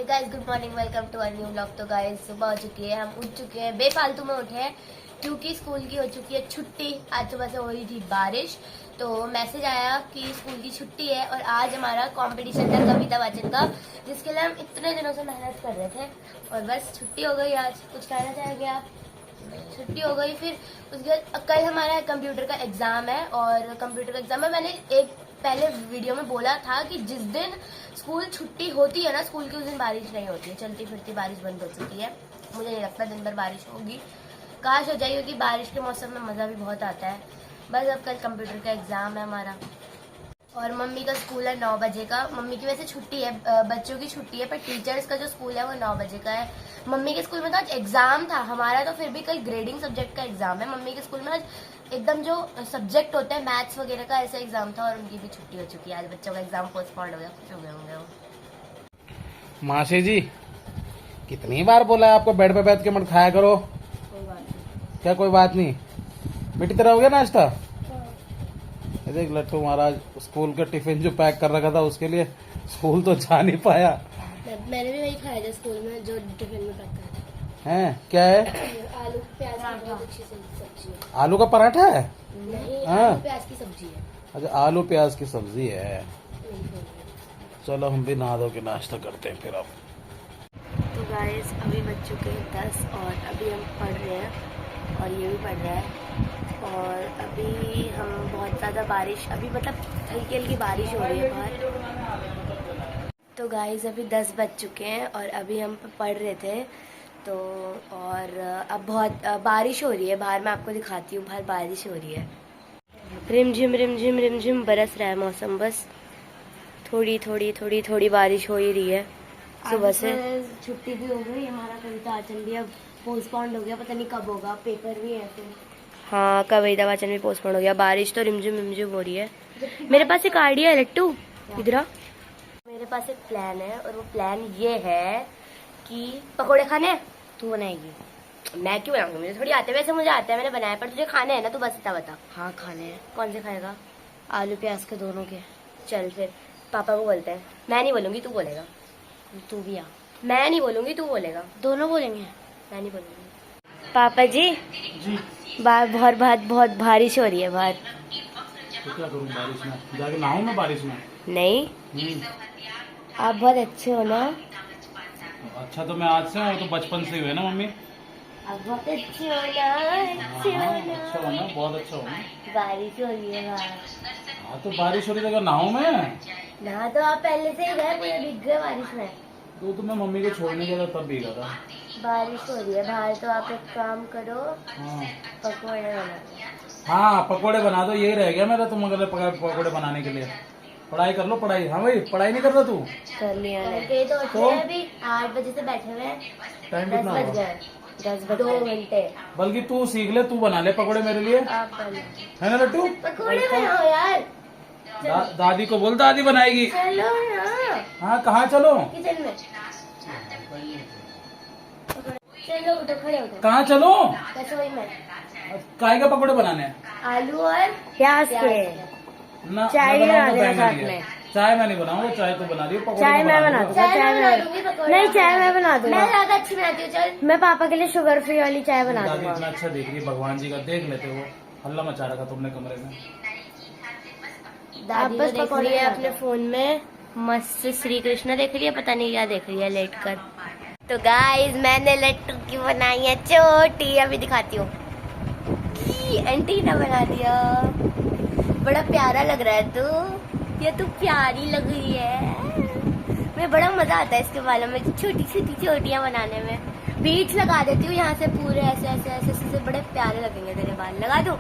Hey guys, good morning, welcome to a new vlog. तो guys सुबह हो चुकी है, हम उठ चुके हैं, बेफालतू में उठे हैं क्योंकि स्कूल की हो चुकी है छुट्टी। आज सुबह से हो रही थी बारिश, तो मैसेज आया कि स्कूल की छुट्टी है और आज हमारा कंपटीशन था कविता वाचन का, जिसके लिए हम इतने दिनों से मेहनत कर रहे थे और बस छुट्टी हो गई। आज कुछ कहना चाहेंगे आप? छुट्टी हो गई। फिर उसके बाद कल हमारा कंप्यूटर का एग्जाम है और कंप्यूटर का एग्जाम में मैंने एक पहले वीडियो में बोला था कि जिस दिन स्कूल छुट्टी होती है ना स्कूल की, उस दिन बारिश नहीं होती है, चलती फिरती बारिश बंद हो चुकी है। मुझे नहीं लगता दिन भर बारिश होगी, काश हो जाएगी क्योंकि बारिश के मौसम में मज़ा भी बहुत आता है। बस अब कल कंप्यूटर का एग्जाम है हमारा और मम्मी का स्कूल है 9 बजे का। मम्मी की वैसे छुट्टी है, बच्चों की छुट्टी है, पर टीचर्स का जो स्कूल है वो 9 बजे का है। मम्मी के स्कूल में तो आज एग्जाम था, हमारा तो फिर भी कल ग्रेडिंग सब्जेक्ट का एग्जाम है। मम्मी के स्कूल में आज एकदम जो सब्जेक्ट होता है मैथ्स वगैरह का, ऐसा एग्जाम था और उनकी भी छुट्टी हो चुकी है। आज बच्चों का एग्जाम पोस्टपोन्ड हो गया, खुश हो गए होंगे वो। मासी जी, कितनी बार बोला है आपको बेड पे बैठ के मत खाया करो। कोई बात नहीं। क्या कोई बात नहीं? बेटी तेरा हो गया नाश्ता? देख लट्टू महाराज स्कूल का टिफिन जो पैक कर रखा था उसके लिए स्कूल तो जा नहीं पाया। मैंने भी वही खाया था स्कूल में जो टिफिन में पैक करा हैं क्या है? था। आलू प्याज की बहुत अच्छी सब्जी है। आलू का पराठा है? नहीं, हाँ। आलू प्याज की सब्जी है। अच्छा, आलू प्याज की सब्जी है। चलो हम भी नहा धो के नाश्ता करते हैं फिर। अब तो गाइस अभी बज चुके हैं 10 और अभी हम पढ़ रहे हैं और ये भी पढ़ रहा है और अभी हम बहुत ज़्यादा बारिश, अभी मतलब हल्की हल्की बारिश हो रही है बाहर। तो गाइस अभी 10 बज चुके हैं और अभी हम पढ़ रहे थे तो, और अब बहुत बारिश हो रही है बाहर। मैं आपको दिखाती हूँ, बाहर बारिश हो रही है, रिम झिम बरस रहा है मौसम। बस थोड़ी थोड़ी बारिश हो ही रही है सुबह से। छुट्टी भी हो गई, हमारा कविता वाचन भी अब पोस्टपोन्ड हो गया, पता नहीं कब होगा, पेपर भी है तो। हाँ, कविता वाचन भी पोस्टपोन्ड हो गया। बारिश तो रिमझिम हो रही है। मेरे पास एक आइडिया है लट्टू, इधर आ। मेरे पास एक प्लान है और वो प्लान ये है कि पकोड़े खाने हैं, तू बनाएगी। मैं क्यों बनाऊंगी, मुझे थोड़ी आते हैं। वैसे मुझे आता है, मैंने बनाया, पर तुझे खाने हैं ना, तू बस इतना बता। हाँ खाने हैं। कौन से खाएगा? आलू प्याज के दोनों के। चल फिर पापा को बोलते हैं। मैं नहीं बोलूंगी, तू बोलेगा। तू भी आ। मैं नहीं बोलूंगी, तू बोलेगा। दोनों बोलेंगे, मैं नहीं बोलूंगी। पापा जी, बाहर बहुत बारिश हो रही है बाहर। तो क्या करूं बारिश में? जाके नहाऊं मैं बारिश में? नहीं, आप बहुत अच्छे हो ना। अच्छा तो मैं आज से हूँ, तो बचपन से ही हुए ना मम्मी। आप बहुत अच्छे हो ना, अच्छे हो ना। अच्छा हो ना, बहुत अच्छा हो ना। बारिश हो रही है बाहर। हाँ तो बारिश हो रही है, नहाऊं मैं? ना तो आप पहले से ही गए, पूरे भीग गए बारिश में। तो मैं मम्मी को छोड़ने गया था तब भीगा था। बारिश हो रही है बाहर, तो आप एक काम करो, हाँ पकौड़े बना दो। हाँ, पकोड़े बना दो, यही रह गया मेरा तुम अगर पकोड़े बनाने के लिए। पढ़ाई कर लो, पढ़ाई। हाँ भाई, पढ़ाई नहीं कर रहा तू? कर लिया है तो अभी 8 बजे से बैठे हुए हैं, टाइम 10 कितना बज हुआ? गए, 2 घंटे। बल्कि तू सीख ले, तू बना ले पकोड़े मेरे लिए, आप बना है ना लट्टू? पकौड़े बनाओ यार। दादी को बोल, दादी बनाएगी। चलो ना हाँ कहाँ चलो? किचन में। चलो उठो, खड़े हो। कहाँ चलो? रसोई में। काय का पकोड़े बनाने हैं? आलू और प्याज के। ना चाय मैं भी बना बनाऊंगा, देना टाइम साथ नहीं है। में। चाय मैं नहीं बनाऊंगा, चाय तो बना रही है, पकोड़े चाय तो मैं बना बना रही दूंगा, चाय मैं बना दूंगी। नहीं, चाय मैं बना दूंगा, मैं ज्यादा अच्छी बनाती हूँ। चल, मैं पापा के लिए शुगर फ्री वाली चाय बना दादी दूंगा। इतना अच्छा देख रही है, भगवान जी का देख लेते हो। हल्ला मचा रखा तुमने कमरे में। आप बस देख रही है अपने फोन में, मस्त श्री कृष्ण देख रही है, पता नहीं क्या देख रही है लेट कर। तो गाइस मैंने लट्टू की बनाई है छोटी, अभी दिखाती हूँ। एंटीना बना दिया, बड़ा प्यारा लग रहा है तू, ये तू प्यारी लग रही है। मुझे बड़ा मजा आता है इसके बालों में छोटी छोटी चोटियां बनाने में। बीट्स लगा देती हूँ यहाँ से पूरे, ऐसे ऐसे ऐसे ऐसे, बड़े प्यारे लगेंगे तेरे बाल। लगा दूँ?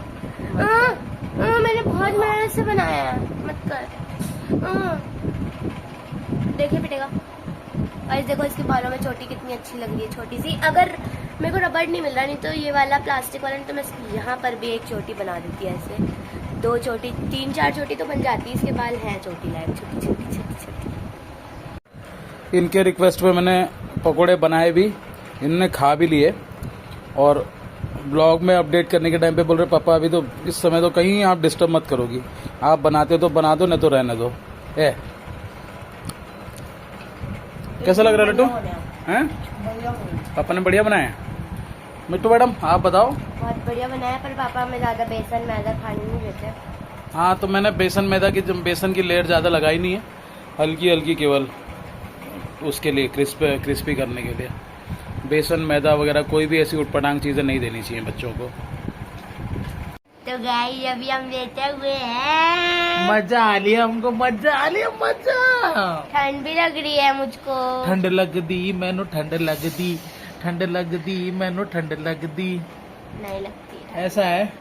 मैंने बहुत मेहनत से बनाया है, मत कर। देखिए पिटेगा। और देखो इसके बालों में चोटी कितनी अच्छी लग रही है, छोटी सी। अगर मेरे को रबड़ नहीं मिल रहा, नहीं तो ये वाला प्लास्टिक वाला, नहीं तो मैं यहाँ पर भी एक चोटी बना देती है। ऐसे 2 चोटी, 3-4 चोटी तो बन जाती है। इसके बाल हैं चोटी लायक, छोटी छोटी छोटी छोटी। इनके रिक्वेस्ट पे मैंने पकोड़े बनाए भी, इन्होंने खा भी लिए और ब्लॉग में अपडेट करने के टाइम पे बोल रहे पापा अभी तो इस समय तो कहीं आप डिस्टर्ब मत करोगी, आप बनाते हो तो बना दो, नहीं तो रहने दो। कैसा लग रहा है लड्डू हैं? पापा ने बढ़िया बनाया है। मिट्टू मैडम आप बताओ। बहुत बढ़िया बनाया, पर पापा हमें ज्यादा बेसन मैदा खाने नहीं देते। हाँ तो मैंने बेसन की लेयर ज़्यादा लगाई नहीं है, हल्की हल्की केवल उसके लिए क्रिस्पी करने के लिए। बेसन मैदा वगैरह कोई भी ऐसी उटपटांग चीज़ें नहीं देनी चाहिए बच्चों को। तो गाइस अभी हम लेटे हुए हैं। मजा आ लिया हमको, मजा आ लिया, मजा। ठंड भी लग रही है मुझको। ठंड लग दी मैनू, ठंड लग दी, ठंड लग दी मैनू, ठंड लग दी। नहीं लगती है। ऐसा है,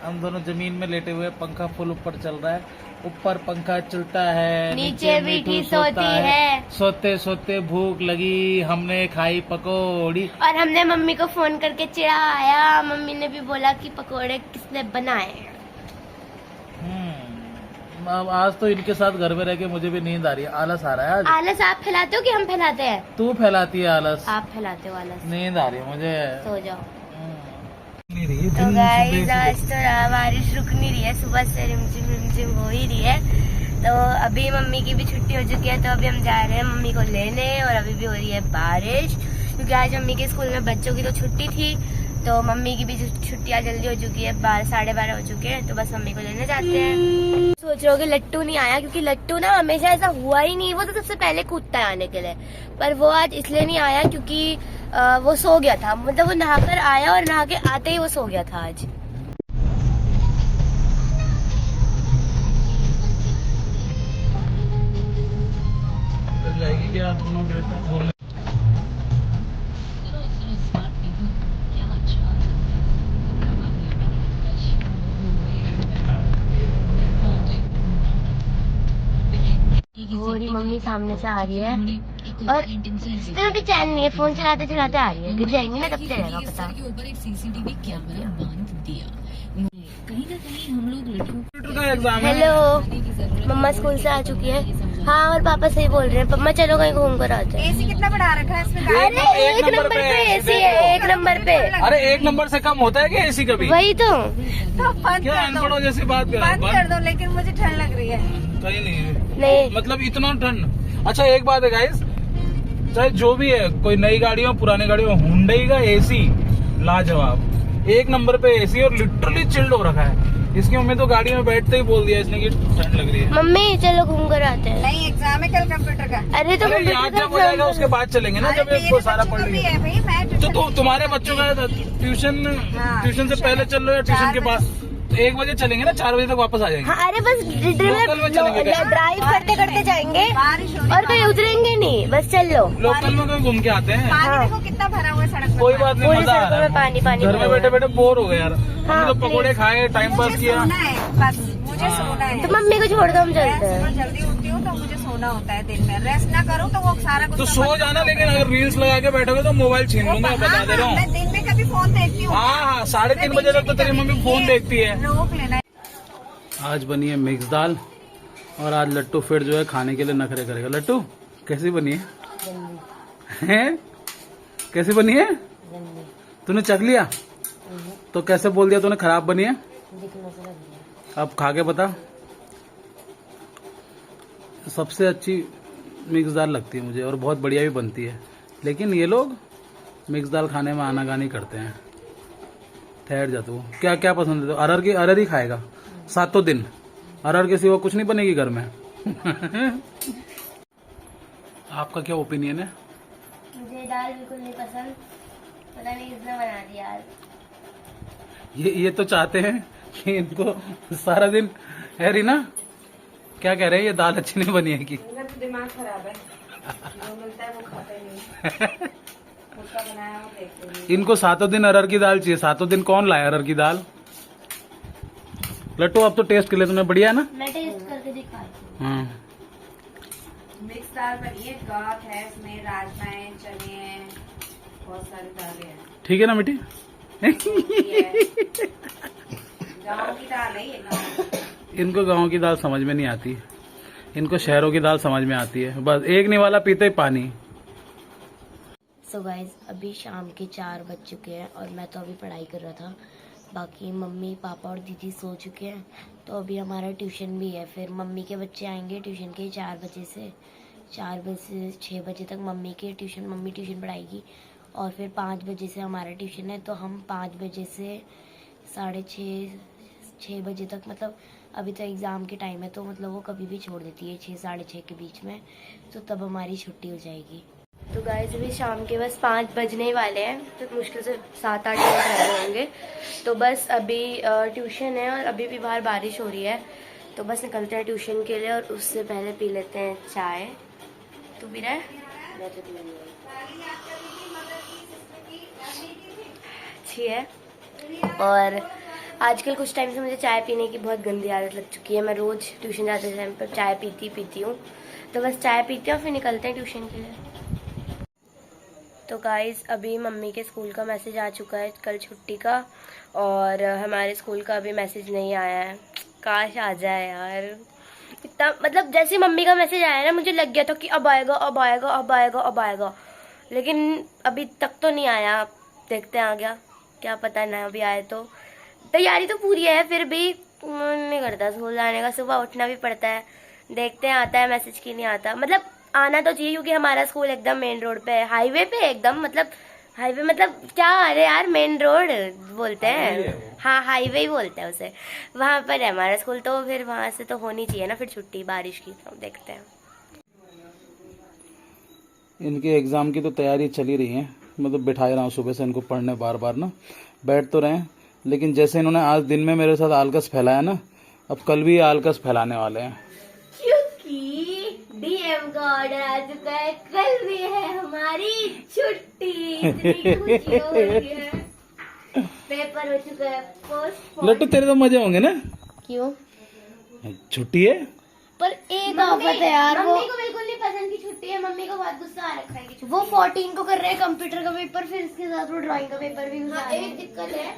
हम दोनों जमीन में लेटे हुए, पंखा फुल ऊपर चल रहा है, ऊपर पंखा चलता है, नीचे मीठी सोती है। सोते सोते भूख लगी, हमने खाई पकौड़ी। और हमने मम्मी को फोन करके चिढ़ाया। मम्मी ने भी बोला कि पकोड़े किसने बनाए हैं। अब आज तो इनके साथ घर में रह के मुझे भी नींद आ रही है, आलस आ रहा है आज। आलस आप फैलाते हो कि हम फैलाते हैं? तू फैलाती है आलस। आप फैलाते हो आलस। नींद आ रही है मुझे। सो जाओ। नहीं रही तो गाइस आज तो बारिश रुक नहीं रही है, सुबह से रिमझिम हो ही रही है। तो अभी मम्मी की भी छुट्टी हो चुकी है, तो अभी हम जा रहे हैं मम्मी को लेने। और अभी भी हो रही है बारिश, क्योंकि आज मम्मी के स्कूल में बच्चों की तो छुट्टी थी, तो मम्मी की भी छुट्टियाँ जल्दी हो चुकी है, 12-12:30 हो चुके हैं। तो बस मम्मी को लेने जाते हैं। सोच रहे हो कि लट्टू नहीं आया, क्योंकि लट्टू ना हमेशा ऐसा हुआ ही नहीं, वो तो सबसे पहले कूदता है आने के लिए। पर वो आज इसलिए नहीं आया क्योंकि वो सो गया था, मतलब वो नहाकर आया और नहा के आते ही वो सो गया था आज। गोरी मम्मी सामने से आ रही है और इसमें भी चैन नहीं है, फोन चलाते चलाते आ रही है। गिर जाएंगी ना तब चलेगा पता। हेलो, मम्मा स्कूल से आ चुकी है। हाँ और पापा सही बोल रहे हैं, पम्मा चलो कहीं घूम कर आते हैं। एसी कितना बढ़ा रखा है इसमें? अरे एक नंबर पे एसी है, एक नंबर पे। अरे एक नंबर से कम होता है क्या एसी कभी? वही तो बंद क्या कर दो, अनपढ़ों जैसी बात कर बंद कर दो, लेकिन मुझे ठंड लग रही है। कहीं नहीं नहीं। मतलब इतना ठंड। अच्छा एक बात है गाइस, चाहे जो भी है, कोई नई गाड़ी हो पुरानी गाड़ी हो, हुंडई का एसी लाजवाब, एक नंबर पे एसी और लिटरली चिल्ड हो रखा है। इसकी मम्मी तो गाड़ी में बैठते ही बोल दिया इसने कि ठंड लग रही है। मम्मी चलो घूम कर आते हैं। नहीं, एग्जाम है कल कंप्यूटर का। अरे तो अरे याद जब हो जाएगा उसके बाद चलेंगे ना, जब इसको सारा पढ़ लेंगे। है भाई, मैं तो तुम्हारे बच्चों का ट्यूशन से पहले चल रहे हो या ट्यूशन के बाद? 1 बजे चलेंगे ना, 4 बजे तक वापस आ जाएंगे। हाँ अरे बस लोकल में चलेंगे क्या? ड्राइव करते करते जाएंगे बारिश हो रही और कहीं उतरेंगे नहीं, बस चल लो। लोकल में कहीं घूम के आते हैं। पानी देखो कितना भरा हुआ है सड़क में। कोई बात नहीं, पूरी मजा आ सड़कों रहा में पानी पानी है। घर में भरा बैठे हुआ बैठे बोर हो गए यार। हाँ, हमने तो पकौड़े खाए, टाइम पास मुझे किया। सोना है, बस मुझे सोना है। है। तो मम्मी को छोड़ दो, हम मैं चलते सुबह हैं। जल्दी उठती हूँ तो मुझे सोना होता है, दिन में रेस्ट ना करूँ तो वो सारा कुछ तो सो जाना, लेकिन अगर रील्स लगा के बैठोगे तो मोबाइल छीन लूंगा, बता दे रहा मैं हूँ। दिन में कभी फोन देखती हूँ। हाँ 3:30 बजे तक तो तेरी मम्मी फोन देखती है। रोक लेना। आज बनी है मिक्स दाल, और आज लट्टू फिर जो है खाने के लिए नखरे करेगा। लट्टू कैसी बनी है? हैं? कैसी बनी है? तूने चख लिया तो कैसे बोल दिया तूने खराब बनी है? अब खा के बता। सबसे अच्छी मिक्स दाल लगती है मुझे, और बहुत बढ़िया भी बनती है, लेकिन ये लोग मिक्स दाल खाने में आनाकानी करते हैं। ठहर जा तू, क्या क्या पसंद है? तो अरहर ही खाएगा 7 दिन, अरहर के सिवा कुछ नहीं बनेगी घर में। आपका क्या ओपिनियन है? मुझे दाल बिल्कुल नहीं पसंद, पता नहीं किसने बना दिया आज। ये तो चाहते हैं कि इनको सारा दिन है रीना, क्या कह रहे हैं, ये दाल अच्छी नहीं बनी है कि? दिमाग खराब है, जो मिलता है वो खाते नहीं। उसका बनाया वो देखते नहीं। इनको 7 दिन अरहर की दाल चाहिए। 7 दिन कौन लाए अरहर की दाल? लट्टू अब तो टेस्ट कर ले तूने, बढ़िया है ना? मैं टेस्ट करके दिखाती हूँ। हाँ मिक्स दाल बनी है, गाठ है इसमें, राजमा है, चने हैं, बहुत सारी दालें हैं। ठीक है ना बेटी? गाँव की दाल है ये, गाँव। इनको गांव की दाल समझ में नहीं आती, इनको शहरों की दाल समझ में आती है। बस एक निवाला पीते ही पानी। सो गाइज अभी शाम के 4 बज चुके हैं और मैं तो अभी पढ़ाई कर रहा था। बाकी मम्मी पापा और दीदी सो चुके हैं, तो अभी हमारा ट्यूशन भी है। फिर मम्मी के बच्चे आएंगे ट्यूशन के 4 बजे से, 4 बजे से 6 बजे तक मम्मी ट्यूशन पढ़ाएगी और फिर 5 बजे से हमारा ट्यूशन है, तो हम 5 बजे से 6:30 बजे तक, मतलब अभी तो एग्ज़ाम के टाइम है तो मतलब वो कभी भी छोड़ देती है 6 साढ़े 6 के बीच में, तो तब हमारी छुट्टी हो जाएगी। तो गाइस अभी शाम के बस 5 बजने ही वाले हैं, तो मुश्किल से 7-8 मिनट रह गए होंगे। तो बस अभी ट्यूशन है और अभी भी बाहर बारिश हो रही है, तो बस निकलते हैं ट्यूशन के लिए और उससे पहले पी लेते हैं चाय। तू पी रहा है? मैं तो पी रही हूँ। अच्छी है। और आजकल कुछ टाइम से मुझे चाय पीने की बहुत गंदी आदत लग चुकी है। मैं रोज़ ट्यूशन जाते टाइम पर चाय पीती हूँ, तो बस चाय पीते हैं और फिर निकलते हैं ट्यूशन के लिए। तो गाइस अभी मम्मी के स्कूल का मैसेज आ चुका है कल छुट्टी का, और हमारे स्कूल का अभी मैसेज नहीं आया है। काश आ जाए यार। इतना मतलब जैसे मम्मी का मैसेज आया ना, मुझे लग गया था कि अब आएगा अब आएगा अब आएगा अब आएगा, लेकिन अभी तक तो नहीं आया। देखते हैं आ गया, क्या पता ना अभी आए तो। तैयारी तो पूरी है, फिर भी मन नहीं करता स्कूल जाने का, सुबह उठना भी पड़ता है। देखते हैं आता है मैसेज कि नहीं आता। मतलब आना तो चाहिए क्योंकि हमारा स्कूल एकदम मेन रोड पे है, हाईवे पे एकदम, मतलब हाईवे मतलब क्या, अरे यार मेन रोड बोलते हैं, हाँ हाईवे ही बोलते हैं उसे, वहाँ पर है हमारा स्कूल। तो फिर वहाँ से तो होनी चाहिए ना फिर छुट्टी बारिश की, तो देखते हैं। इनके एग्ज़ाम की तो तैयारी चल ही रही है, मतलब बिठा रहा हूँ सुबह से इनको पढ़ने, बार बार ना बैठ तो रहे हैं, लेकिन जैसे इन्होंने आज दिन में मेरे साथ आलकस फैलाया ना, अब कल भी आलकस फैलाने वाले हैं। क्योंकि डीएम का ऑर्डर आ चुका है, कल भी है हमारी छुट्टी। इतनी खुशी हो रही है। पेपर हो चुका है पोस्टपोन। लट्टू तेरे तो मजे होंगे ना? क्यों? छुट्टी है पर एक आफत है यार, मम्मी को बिल्कुल नहीं पसंद की छुट्टी है। मम्मी को बहुत गुस्सा आ रखा है कि वो 14 को कर रहे हैं कंप्यूटर का पेपर, फिर इसके साथ वो ड्राइंग का पेपर भी। हाँ, एक दिक्कत है,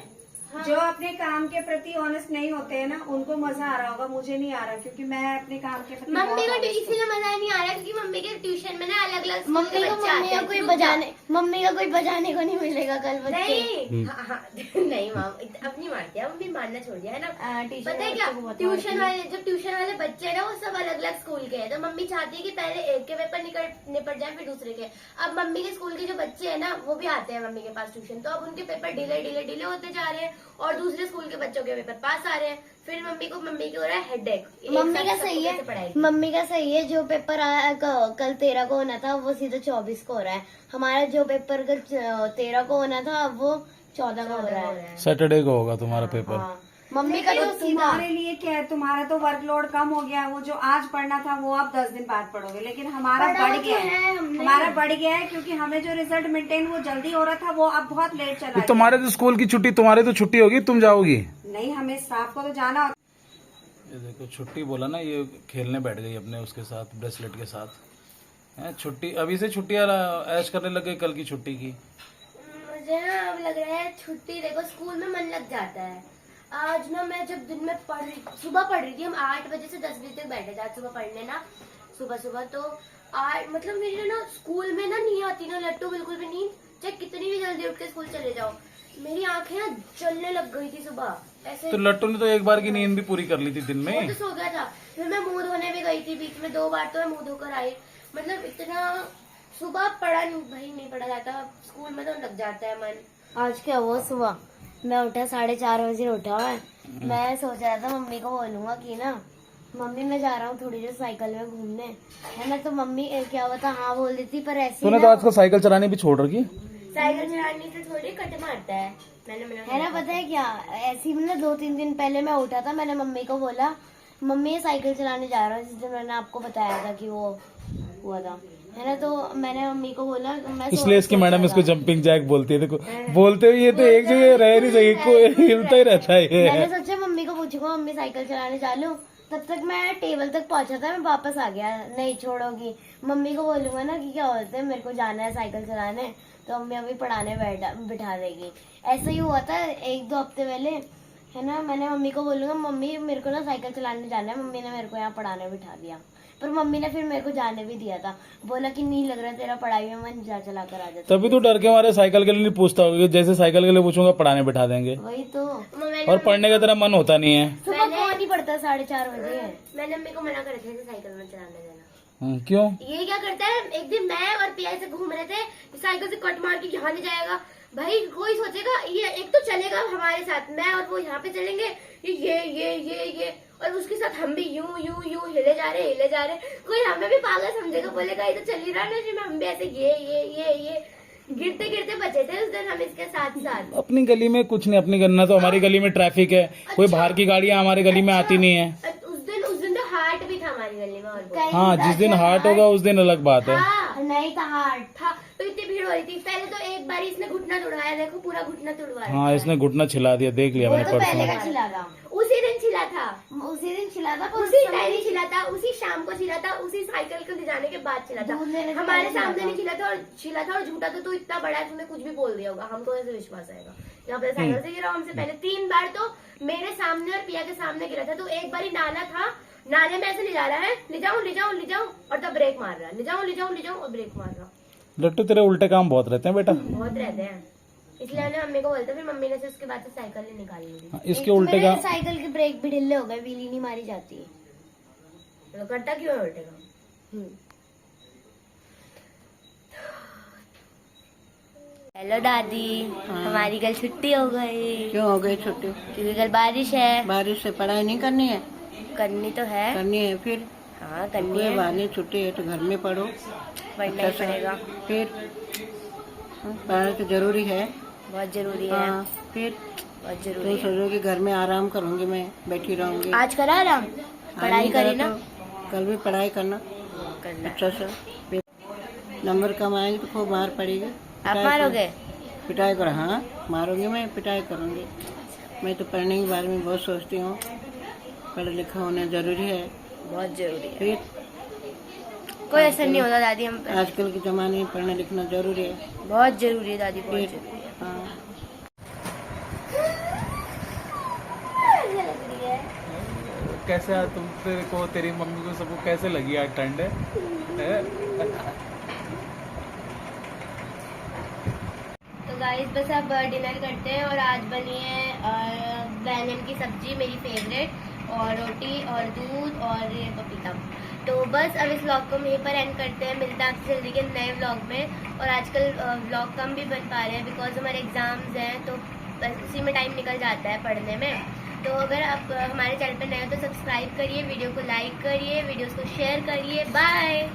जो अपने काम के प्रति ऑनेस्ट नहीं होते हैं ना, उनको मजा आ रहा होगा, मुझे नहीं आ रहा क्योंकि मैं अपने काम के प्रति मम्मी बहुत को honest हूँ। इसीलिए मजा नहीं आ रहा क्योंकि मम्मी के ट्यूशन में ना अलग अलग मम्मी का कोई बजाने को नहीं मिलेगा कल बच्चे। नहीं नहीं माम अब नहीं मारती है, मम्मी मारना छोड़ दिया है ना। पता है क्या, ट्यूशन वाले बच्चे हैं ना वो सब अलग अलग स्कूल के हैं, तो मम्मी चाहती है कि पहले एक के पेपर निपट जाए फिर दूसरे के। अब मम्मी के स्कूल के जो बच्चे हैं ना वो भी आते हैं मम्मी के पास ट्यूशन, तो अब उनके पेपर डिले होते जा रहे हैं और दूसरे स्कूल के बच्चों के पेपर पास आ रहे हैं। फिर मम्मी को हो रहा है हेडेक। मम्मी का सही है जो पेपर कल 13 को होना था वो सीधा 24 को हो रहा है। हमारा जो पेपर कल 13 को होना था अब वो 14 को हो रहा है। सैटरडे को होगा तुम्हारा पेपर। हाँ। मम्मी का तो सीधा। तुम्हारे लिए क्या है, तुम्हारा तो वर्कलोड कम हो गया है। वो जो आज पढ़ना था वो आप 10 दिन बाद पढ़ोगे, लेकिन हमारा बढ़ गया है। हमारा बढ़ गया है क्योंकि हमें जो रिजल्ट मेंटेन वो जल्दी हो रहा था वो अब बहुत लेट चला गया। तुम्हारे तो स्कूल की छुट्टी, तुम्हारे तो छुट्टी होगी, तुम जाओगी नहीं, हमें स्टाफ को तो जाना होता। ये देखो छुट्टी बोला ना, ये खेलने बैठ गई अपने उसके साथ, ब्रेसलेट के साथ। छुट्टी अभी से छुट्टियां ऐश करने लग गई कल की छुट्टी की। मुझे ना अब लग रहा है छुट्टी, देखो स्कूल में मन लग जाता है। आज ना मैं जब दिन में सुबह पढ़ रही थी, हम 8 बजे से 10 बजे तक बैठे थे आज सुबह पढ़ने ना, सुबह तो मतलब मेरी ना स्कूल में ना नींद आती ना लट्टू, बिल्कुल भी नींद, चाहे कितनी भी जल्दी उठ के स्कूल चले जाओ, मेरी आंखें ना जलने लग गई थी सुबह ऐसे। तो लट्टू ने तो एक बार की नींद भी पूरी कर ली थी दिन में। तो सो गया था, फिर मैं मुंह धोने भी गई थी बीच में 2 बार, तो मैं मुंह धोकर आई। मतलब इतना सुबह पढ़ा नहीं पढ़ा जाता, स्कूल में तो लग जाता है मन। आज क्या हुआ, सुबह मैं उठा 4:30 बजे उठा मैं सोच रहा था मम्मी को बोलूंगा कि ना मम्मी मैं जा रहा हूँ थोड़ी देर साइकिल में घूमने, है ना। तो मम्मी क्या होता हाँ बोल देती, पर ऐसे तूने तो आजकल साइकिल चलाने भी छोड़ रखी। साइकिल चलाने से थोड़ी कट मारता है, है ना। पता है क्या, ऐसी में ना 2-3 दिन पहले मैं उठा था, मैंने मम्मी को बोला मम्मी साइकिल चलाने जा रहा हूँ, जिस दिन मैंने आपको बताया था कि वो हुआ था, है ना। तो मैंने मम्मी को बोला, मैं इसलिए इसकी मैडम इसको जंपिंग जैक बोलती है। देखो बोलते हुए ये तो एक जगह रह नहीं सही, कोई हिलता ही रहता है ये। मैंने सोचा मम्मी को पूछूंगा मम्मी साइकिल चलाने चालू, तब तक मैं टेबल तक पहुंचा था, मैं वापस आ गया। नहीं छोड़ोगी, मम्मी को बोलूंगा ना कि क्या बोलते हैं मेरे को जाना है साइकिल चलाने, तो मम्मी अभी पढ़ाने बिठा देगी। ऐसा ही हुआ था 1-2 हफ्ते पहले, है ना। मैंने मम्मी को बोलूंगा मम्मी मेरे को ना साइकिल चलाने जाना है, मम्मी ने मेरे को यहाँ पढ़ाने बिठा दिया, पर मम्मी ने फिर मेरे को जाने भी दिया था, बोला कि नहीं लग रहा तेरा पढ़ाई में मन, जा चला कर आ जाता। तभी तो डर के मारे साइकिल के लिए नहीं पूछता होगा, जैसे साइकिल के लिए पूछूंगा पढ़ाने बिठा देंगे। वही तो, और पढ़ने का तेरा मन होता नहीं है। सुबह कौन ही पढ़ता 4:30 बजे। मैंने मम्मी को मना कर रखा था साइकिल में चलाने देना। क्यों? ये क्या करता है, एक दिन मैं और पिया से घूम रहे थे, साइकिल से कट मार के यहाँ ले जाएगा। भाई कोई सोचेगा ये एक तो चलेगा हमारे साथ, मैं और वो यहाँ पे चलेंगे, ये और उसके साथ हम भी यूं यूं यूं हिले जा रहे, कोई हमें भी पागल समझेगा, बोलेगा ये तो चल ही रहा है, हम भी ऐसे ये गिरते गिरते बचे थे उस दिन हम इसके साथ। अपनी गली में कुछ नहीं, अपनी गली तो हमारी गली में ट्रैफिक है, कोई बाहर की गाड़ियाँ हमारे गली में आती नहीं है। उस दिन तो हार्ट भी था हमारी गली में, और हाँ, जिस दिन हार्ट होगा उस दिन अलग बात है। हाँ, नहीं था हार्ट था तो इतनी भीड़ हो रही थी। पहले तो एक बार इसने घुटना तुड़वाया, देखो पूरा घुटना तुड़वाया। हाँ, इसने घुटना छिला दिया, देख लिया मैंने तो पहले का परसों। छिला था, उसी दिन छिला था, उसी दिन छिला था, उसी टाइम ही छिला था, उसी शाम को छिला था, उसी साइकिल को ले जाने के बाद छिला था, दूध लेने से हमारे पहले सामने छिला नहीं छिला था और झूठा तो तू इतना बड़ा है, तूने कुछ भी बोल दिया होगा, हमको ऐसे विश्वास आएगा। यहाँ पे साइकिल से गिरा हमसे पहले 3 बार, तो मेरे सामने और पिया के सामने गिरा था। तो एक बार ही नाला था, नाले में ऐसे ले जा रहा है, ले जाऊं और तब ब्रेक मार रहा है, ले जाऊं और ब्रेक मार रहा। लट्टू तेरे उल्टे काम बहुत रहते हैं बेटा। बहुत रहते हैं, इसलिए हमने मम्मी को बोलते, फिर मम्मी ने से उसके बाद से साइकिल नहीं निकाली थी। इसके उल्टे काम। साइकिल के ब्रेक भी ढिल्ले हो गए, व्हीली नहीं मारी जाती है। तो करता क्यों है उल्टे काम? हेलो दादी, हमारी कल छुट्टी हो गई। क्यों हो गई छुट्टी? क्योंकि कल बारिश है। बारिश से पढ़ाई नहीं करनी है? करनी तो है। करनी है फिर? हाँ करनी कोई है, बात नहीं, छुट्टी है तो घर में पढ़ो, पढ़ना ही पड़ेगा, फिर पढ़ाई तो जरूरी है। बहुत जरूरी है। हाँ, फिर बहुत तुम जरूरी है। सोचो कि घर में आराम करूंगी, मैं बैठी रहूंगी। आज करा आराम, पढ़ाई नहीं करी करा ना, तो कल भी पढ़ाई करना करना। अच्छा से। फिर नंबर कम आएंगे तो खूब मार पड़ेगी। आप मारोगे? पिटाई करो। हाँ मारूंगी, मैं पिटाई करूंगी। मैं तो पढ़ने के बारे में बहुत सोचती हूँ, पढ़ा लिखा होना जरूरी है। बहुत जरूरी है, फिर कोई असर नहीं होता दादी हम पे। आजकल के जमाने में पढ़ना लिखना जरूरी है। बहुत जरूरी है दादी, बहुत फिर जरूरी है। हाँ, कैसे तुम, तेरे को, तेरी मम्मी को, सबको कैसे लगी आज ठंड है? तो गाइस बस अब डिनर करते हैं, और आज बनी है बैंगन की सब्जी, मेरी फेवरेट, और रोटी और दूध और ये पपीता। तो बस अब इस व्लॉग को हम यहीं पर एंड करते हैं, मिलते हैं आपसे जल्दी के नए व्लॉग में। और आजकल व्लॉग कम भी बन पा रहे हैं बिकॉज हमारे एग्जाम्स हैं, तो बस उसी में टाइम निकल जाता है पढ़ने में। तो अगर आप हमारे चैनल पर नए हो तो सब्सक्राइब करिए, वीडियो को लाइक करिए, वीडियोस को शेयर करिए। बाय।